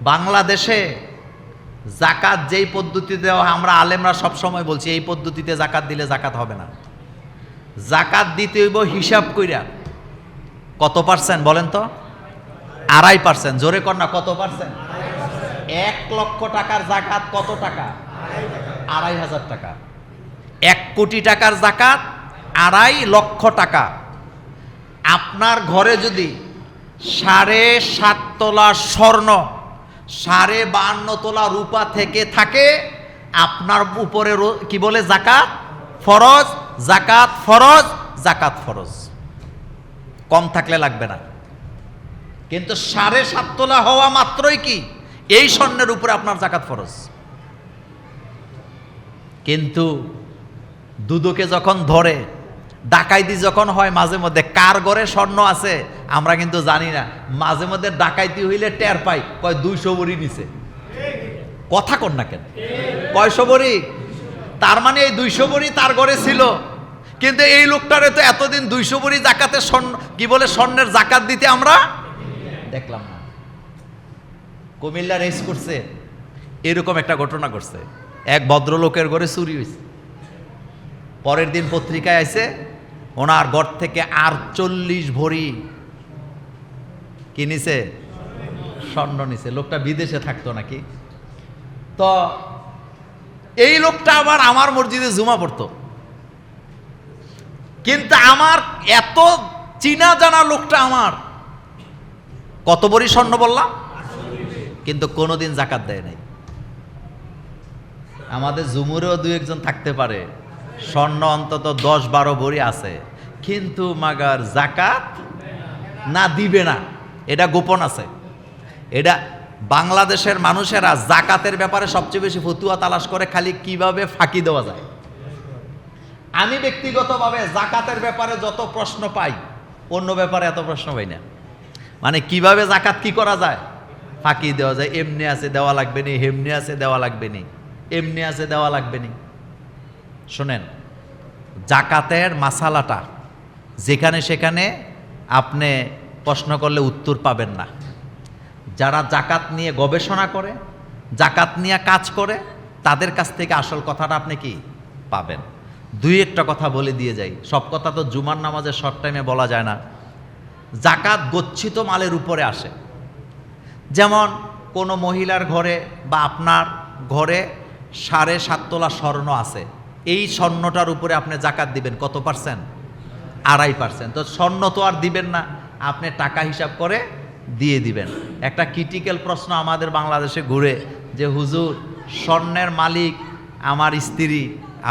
বাংলাদেশে জাকাত যেই পদ্ধতিতে দেওয়া হয়, আমরা আলেমরা সবসময় বলছি এই পদ্ধতিতে জাকাত দিলে জাকাত হবে না। জাকাত দিতে হইব হিসাব কইরা। কত পার্সেন্ট বলেন তো? 2.5%। জোরে কর না, কত পার্সেন্ট? 1 লক্ষ টাকার জাকাত কত টাকা? 2,500 টাকা। 1 কোটি টাকার জাকাত 2.5 লক্ষ টাকা। আপনার ঘরে যদি 7.5 তোলা স্বর্ণ, 52.5 তোলা রূপা থেকে থাকে, আপনার উপরে কি বলে জাকাত ফরজ, জাকাত ফরজ, জাকাত ফরজ। কম থাকলে লাগবে না। কিন্তু 7.5 তোলা হওয়া মাত্রই কি এই স্বর্ণের উপরে আপনার জাকাত ফরজ। কিন্তু দুদকে যখন ধরে, ডাকাইতি যখন হয়, মাঝে মধ্যে কার ঘরে স্বর্ণ আছে আমরা কিন্তু জানি না। মাঝে মধ্যে ডাকাইতি হইলে টের পাই, কয় 200 ভরি নিছে। কথা কর না কেন? কয়শো ভরি? তার মানে এই 200 ভরি তার ঘরে ছিল, কিন্তু এই লোকটারে তো এতদিন 200 ভরি জাকাতের স্বর্ণ কি বলে স্বর্ণের জাকাত দিতে আমরা দেখলাম না। কুমিল্লা রেস করছে, এরকম একটা ঘটনা ঘটছে। এক ভদ্রলোকের ঘরে চুরি হয়েছে। পরের দিন পত্রিকায় আইছে ওনার ঘর থেকে 48 ভরি কি নিছে? স্বর্ণ নিছে। লোকটা বিদেশে থাকতো নাকি। তো এই লোকটা আবার আমার মসজিদে জুমা পড়তো, কিন্তু আমার এত চিনা জানা লোকটা আমার কত ভরি স্বর্ণ বললাম, কিন্তু কোনোদিন জাকাত দেয় নাই। আমাদের জুমুরেও 2-1 জন থাকতে পারে স্বর্ণ অন্তত 10-12 ভরি আছে, কিন্তু মাগার জাকাত না, দিবে না। এটা গোপন আছে। এটা বাংলাদেশের মানুষেরা জাকাতের ব্যাপারে সবচেয়ে বেশি ফতুয়া তালাশ করে, খালি কিভাবে ফাঁকি দেওয়া যায়। আমি ব্যক্তিগতভাবে জাকাতের ব্যাপারে যত প্রশ্ন পাই, অন্য ব্যাপারে এত প্রশ্ন পাই না। মানে কিভাবে জাকাত কি করা যায়, ফাঁকি দেওয়া যায়। এমনি আছে দেওয়া লাগবে নি, হেমনি আছে দেওয়া লাগবে নি, এমনি আছে দেওয়া লাগবে নি। শোনেন, জাকাতের মাসালাটা যেখানে সেখানে আপনি প্রশ্ন করলে উত্তর পাবেন না। যারা জাকাত নিয়ে গবেষণা করে, জাকাত নিয়ে কাজ করে, তাদের কাছ থেকে আসল কথাটা আপনি কি পাবেন। 2-1টা কথা বলে দিয়ে যাই, সব কথা তো জুমার নামাজের শর্ট টাইমে বলা যায় না। জাকাত গচ্ছিত মালের উপরে আসে। যেমন কোনো মহিলার ঘরে বা আপনার ঘরে 7.5 তোলা স্বর্ণ আছে, এই স্বর্ণটার উপরে আপনি জাকাত দিবেন কত পার্সেন্ট? 2.5%। তো স্বর্ণ তো আর দিবেন না, আপনি টাকা হিসাব করে দিয়ে দিবেন। একটা ক্রিটিক্যাল প্রশ্ন আমাদের বাংলাদেশে ঘুরে যে, হুজুর স্বর্ণের মালিক আমার স্ত্রী,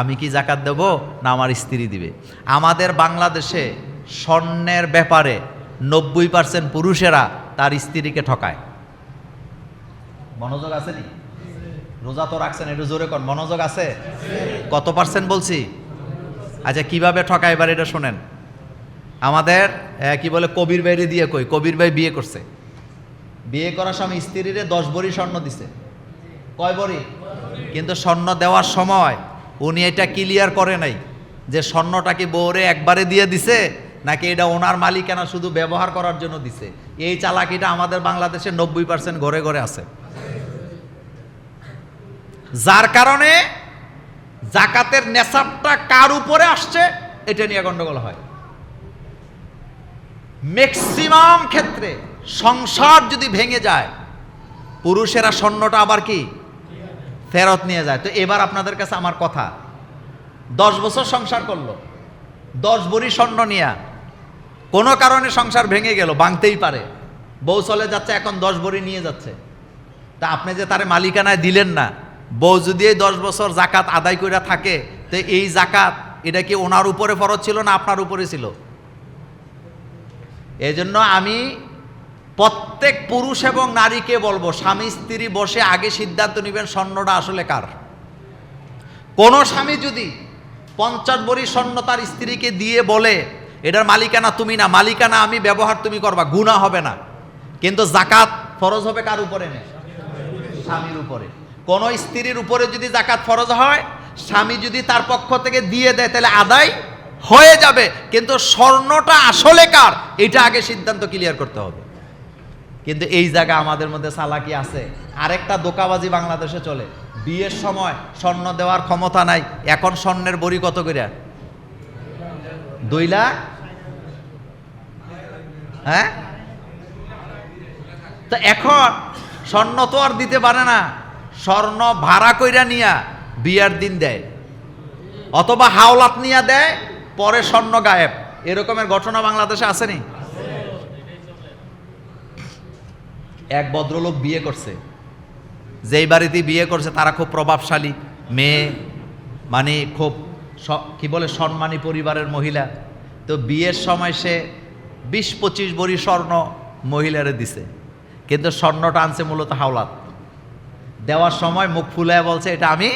আমি কি জাকাত দেব না আমার স্ত্রী দিবে? আমাদের বাংলাদেশে স্বর্ণের ব্যাপারে 90% পুরুষেরা তার স্ত্রীকে ঠকায়। মনোযোগ আছে নি? রোজা তো রাখছেন, একটু জোরে কর, মনোযোগ আছে? কত পার্সেন্ট বলছি? আচ্ছা, কিভাবে ঠকায় এবার এটা শোনেন। আমাদের কি বলে, কবির ভাইরে দিয়ে কই, কবির ভাই বিয়ে করছে, বিয়ে করার সময় স্ত্রীরে 10 ভরি স্বর্ণ দিছে। কয় ভরি? কিন্তু স্বর্ণ দেওয়ার সময় উনি এটা ক্লিয়ার করে নাই যে স্বর্ণটা কি বউরে একবারে দিয়ে দিছে নাকি এটা ওনার মালিকানা শুধু ব্যবহার করার জন্য দিছে। এই চালাকিটা আমাদের বাংলাদেশে 90% ঘরে ঘরে আছে, যার কারণে জাকাতের নেশাবটা কার উপরে আসছে এটা নিয়ে গন্ডগোল হয়। ম্যাক্সিমাম ক্ষেত্রে সংসার যদি ভেঙে যায়, পুরুষেরা স্বর্ণটা আবার কি ফেরত নিয়ে যায়। তো এবার আপনাদের কাছে আমার কথা, 10 বছর সংসার করলো, 10 ভরি স্বর্ণ নিয়ে কোনো কারণে সংসার ভেঙে গেল, ভাঙতেই পারে, বউ চলে যাচ্ছে, এখন 10 ভরি নিয়ে যাচ্ছে। তা আপনি যে তারে মালিকানায় দিলেন না, বউ যদি এই 10 বছর জাকাত আদায় করে থাকে, তো এই জাকাত এটা কি ওনার উপরে ফরজ ছিল না আপনার উপরে ছিল? এই জন্য আমি প্রত্যেক পুরুষ এবং নারীকে বলবো, স্বামী স্ত্রী বসে আগে সিদ্ধান্ত নেবেন স্বর্ণটা আসলে কার। কোন স্বামী যদি 50 ভরি স্বর্ণ তার স্ত্রীকে দিয়ে বলে এটার মালিকানা তুমি না, মালিকানা আমি, ব্যবহার তুমি করবা, গুনাহ হবে না, কিন্তু জাকাত ফরজ হবে কার উপরে? না, স্বামীর উপরে। কোন স্ত্রীর উপরে যদি জাকাত ফরজ হয়, স্বামী যদি তার পক্ষ থেকে দিয়ে দেয় তাহলে আদায় হয়ে যাবে, কিন্তু স্বর্ণটা আসলে কার এটা আগে সিদ্ধান্ত ক্লিয়ার করতে হবে। কিন্তু এই জায়গা আমাদের মধ্যে চালাকি আছে। আরেকটা দোকাবাজি বাংলাদেশে চলে, বিয়ের সময় স্বর্ণ দেওয়ার ক্ষমতা নাই, এখন স্বর্ণের বড়ি কত করে? 2 লাখ। হ্যাঁ, তো এখন স্বর্ণ তো আর দিতে পারে না, স্বর্ণ ভাড়া কইরা নিয়া বিয়ার দিন দেয়, অথবা হাওলাত নিয়া দেয়, পরে স্বর্ণ গায়েব। এরকমের ঘটনা বাংলাদেশে আসেনি? এক ভদ্রলোক বিয়ে করছে, যেই বাড়িতে বিয়ে করছে তারা খুব প্রভাবশালী মেয়ে, মানে খুব কি বলে সম্মানী পরিবারের মহিলা। তো বিয়ের সময় সে 20-25 ভরি স্বর্ণ মহিলারে দিছে, কিন্তু স্বর্ণটা আনছে মূলত হাওলাত। দেওয়ার সময় মুখ ফুলায় বলছে এটা আমি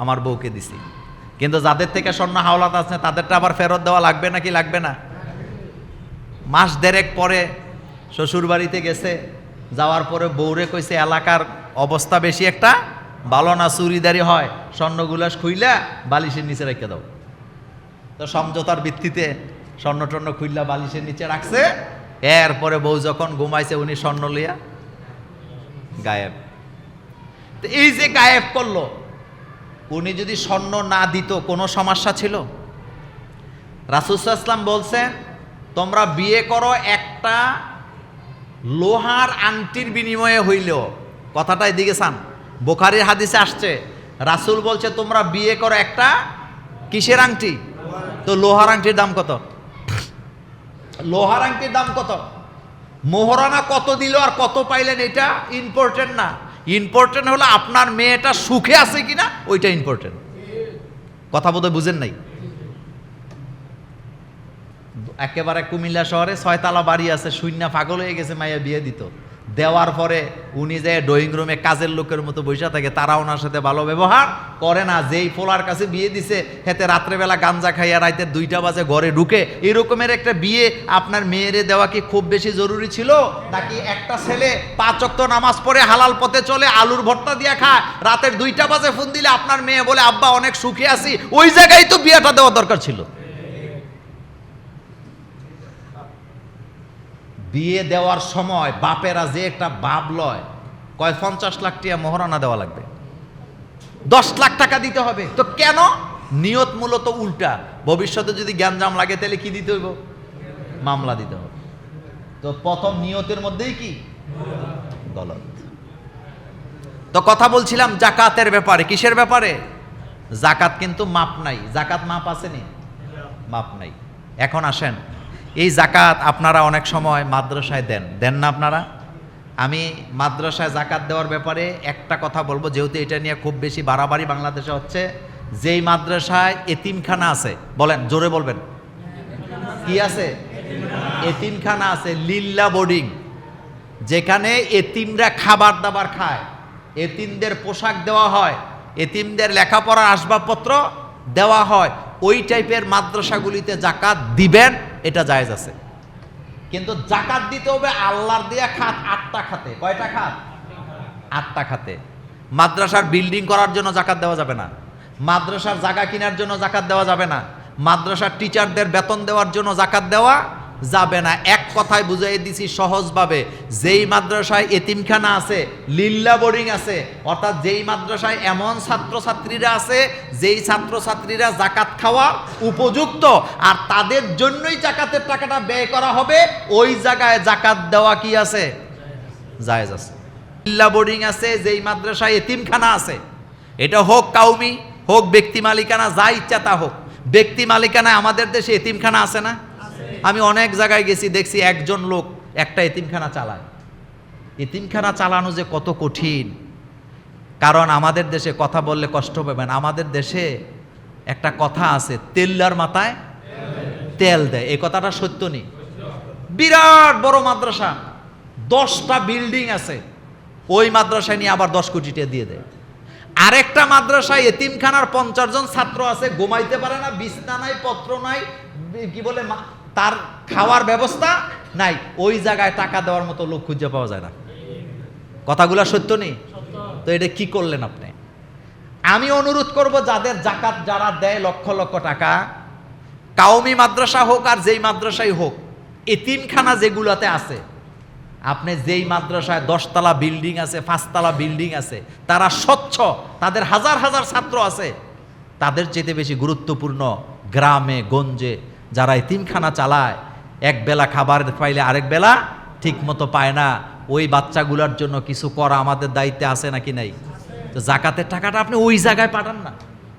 আমার বউকে দিছি, কিন্তু যাদের থেকে স্বর্ণ হাওলাত আছে তাদেরটা আবার ফেরত দেওয়া লাগবে নাকি লাগবে না? মাস দেড়েক পরে শ্বশুর বাড়িতে গেছে, যাওয়ার পরে বউরে কইছে এলাকার অবস্থা বেশি একটা ভালো না, চুরিদারি হয়, স্বর্ণগুলা খুইলা বালিশের নিচে রেখে দাও। তো সমঝোতার ভিত্তিতে স্বর্ণ টর্ণ খুইলা বালিশের নিচে রাখছে। এরপরে বউ যখন ঘুমাইছে উনি স্বর্ণ লিয়া গায়েব। তো এই যে গায়েব করলো, উনি যদি স্বর্ণ না দিত কোনো সমস্যা ছিল? রাসূল সাল্লাল্লাহু আলাইহি ওয়াসাল্লাম বলছেন তোমরা বিয়ে করো একটা লোহার আংটির বিনিময়ে হইলেও। কথাটা এদিকে চান, বুখারীর হাদিসে আসছে, রাসূল বলছে তোমরা বিয়ে করো একটা কিসের আংটি? তো লোহার আংটির দাম কত? লোহার আংটির দাম কত? মোহরানা কত দিল আর কত পাইলেন এটা ইম্পর্টেন্ট না, ইম্পর্টেন্ট হলো আপনার মেয়েটা সুখে আছে কিনা, ওইটা ইম্পর্টেন্ট। কথা বোধহয় বুঝেন নাই। একেবারে কুমিল্লা শহরে 6 তলা বাড়ি আছে, শূন্য পাগল হয়ে গেছে, মাইয়া বিয়ে দিত। দেওয়ার পরে উনি যে ড্রয়িং রুমে কাজের লোকের মতো বসে থাকে, তারা ওনার সাথে ভালো ব্যবহার করে না। যেই পোলার কাছে বিয়ে দিছে হেতে রাত্রেবেলা গাঞ্জা খাইয়া রাইতে 2টা বাজে ঘরে ঢুকে। এরকমের একটা বিয়ে আপনার মেয়েরে দেওয়া কি খুব বেশি জরুরি ছিল? নাকি একটা ছেলে 5 ওয়াক্ত নামাজ পড়ে হালাল পথে চলে আলুর ভর্তা দিয়া খায়, রাতের 2টা বাজে ফোন দিলে আপনার মেয়ে বলে আব্বা অনেক সুখে আছি, ওই জায়গায় তো বিয়েটা দেওয়া দরকার ছিল। বিয়ে দেওয়ার সময় বাপেরা যে একটা ভাব লয়, কয় 50 লাখ টাকা মোহরানা দেওয়া লাগবে, 10 লাখ টাকা দিতে হবে। তো কেন? নিয়ত মূলত উল্টা। ভবিষ্যতে যদি গ্যাঞ্জাম লাগে তাহলে কি দিতে হইব? মামলা দিতে হবে। তো প্রথম নিয়তের মধ্যেই কি গলত। তো কথা বলছিলাম জাকাতের ব্যাপারে। কিসের ব্যাপারে? জাকাত কিন্তু মাপ নাই। জাকাত মাপ আসেনি? মাপ নাই। এখন আসেন, এই জাকাত আপনারা অনেক সময় মাদ্রাসায় দেন না আপনারা? আমি মাদ্রাসায় জাকাত দেওয়ার ব্যাপারে একটা কথা বলবো, যেহেতু এটা নিয়ে খুব বেশি বাড়াবাড়ি বাংলাদেশে হচ্ছে। যেই মাদ্রাসায় এতিমখানা আছে, বলেন জোরে বলবেন, কি আছে? এতিমখানা আছে, লিল্লা বোর্ডিং, যেখানে এতিমরা খাবার দাবার খায়, এতিমদের পোশাক দেওয়া হয়, এতিমদের লেখাপড়ার আসবাবপত্র দেওয়া হয়, ওই টাইপের মাদ্রাসাগুলিতে জাকাত দিবেন, এটা জায়েজ আছে। কিন্তু জাকাত দিতে হবে আল্লাহর দেয়া খাত 8টা খাতে। কয়টা খাত? 8টা খাতে। মাদ্রাসার বিল্ডিং করার জন্য জাকাত দেওয়া যাবে না, মাদ্রাসার জায়গা কেনার জন্য জাকাত দেওয়া যাবে না, মাদ্রাসার টিচারদের বেতন দেওয়ার জন্য জাকাত দেওয়া যাবে না। এক কথায় বুঝাই দিছি সহজভাবে, যেই মাদ্রাসায় এতিমখানা আছে, লিল্লা বোর্ডিং আছে, অর্থাৎ যেই মাদ্রাসায় এমন ছাত্রছাত্রীরা আছে যেই ছাত্রছাত্রীরা জাকাত খাওয়া উপযুক্ত আর তাদের জন্যই জাকাতের টাকাটা ব্যয় করা হবে, ওই জায়গায় জাকাত দেওয়া কি আছে? জায়েজ আছে। লিল্লা বোর্ডিং আছে, যেই মাদ্রাসায় এতিমখানা আছে, এটা হোক কাউমি হোক ব্যক্তি মালিকানা, যা ইচ্ছা তা হোক। ব্যক্তি মালিকানায় আমাদের দেশে এতিমখানা আছে না? আমি অনেক জায়গায় গেছি, দেখছি একজন লোক একটা এতিমখানা চালায়। এতিমখানা চালানো যে কত কঠিন, কারণ আমাদের দেশে, কথা বললে কষ্ট পাবেন, আমাদের দেশে একটা কথা আছে, তেল্লার মাথায় তেল দেয়। এই কথাটা সত্য নেই? বিরাট বড় মাদ্রাসা, 10টা বিল্ডিং আছে, ওই মাদ্রাসায় নিয়ে আবার 10 কোটি টাকা দিয়ে দেয়। আরেকটা মাদ্রাসায় এতিমখানার 50 জন ছাত্র আছে, ঘুমাইতে পারে না, বিছনা নাই, পত্র নাই, কি বলে তার খাওয়ার ব্যবস্থা নাই, ওই জায়গায় টাকা দেওয়ার মতো লোক খুঁজে পাওয়া যায় না। কথাগুলো সত্য নেই? তো এটা কি করলেন আপনি? আমি অনুরোধ করব, যাদের জাকাত যারা দেয় লক্ষ লক্ষ টাকা, কাউমি মাদ্রাসা হোক আর যেই মাদ্রাসাই হোক, এতিমখানা যেগুলোতে আছে, আপনি যেই মাদ্রাসায় 10তলা বিল্ডিং আছে, 5তলা বিল্ডিং আছে, তারা স্বচ্ছ, তাদের হাজার হাজার ছাত্র আছে, তাদের চেয়ে বেশি গুরুত্বপূর্ণ গ্রামে গঞ্জে যারা এতিমখানা চালায়, এক বেলা খাবার পাইলে আরেক বেলা ঠিক মতো পায় না, ওই বাচ্চাগুলোর জন্য কিছু করা আমাদের দায়িত্বে আছে নাকি নাই? তো জাকাতের টাকাটা আপনি ওই জায়গায় পাঠান না,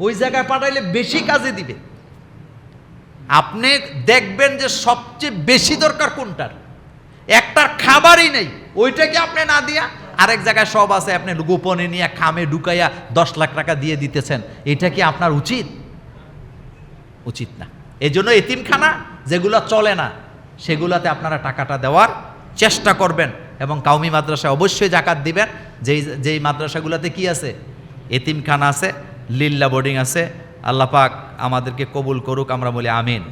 ওই জায়গায় পাঠাইলে বেশি কাজে দিবে। আপনি দেখবেন যে সবচেয়ে বেশি দরকার কোনটার, একটার খাবারই নেই, ওইটাকে আপনি না দিয়া আরেক জায়গায় সব আছে, আপনি গোপনে নিয়ে খামে ঢুকাইয়া 10 লাখ টাকা দিয়ে দিতেছেন, এটা কি আপনার উচিত? উচিত না। এই জন্য এতিমখানা যেগুলো চলে না সেগুলাতে আপনারা টাকাটা দেওয়ার চেষ্টা করবেন, এবং কাউমি মাদ্রাসায় অবশ্যই জাকাত দিবেন। যেই মাদ্রাসাগুলোতে কি আছে, এতিমখানা আছে, লিল্লা বোর্ডিং আছে। আল্লাহ পাক আমাদেরকে কবুল করুক, আমরা বলি আমিন।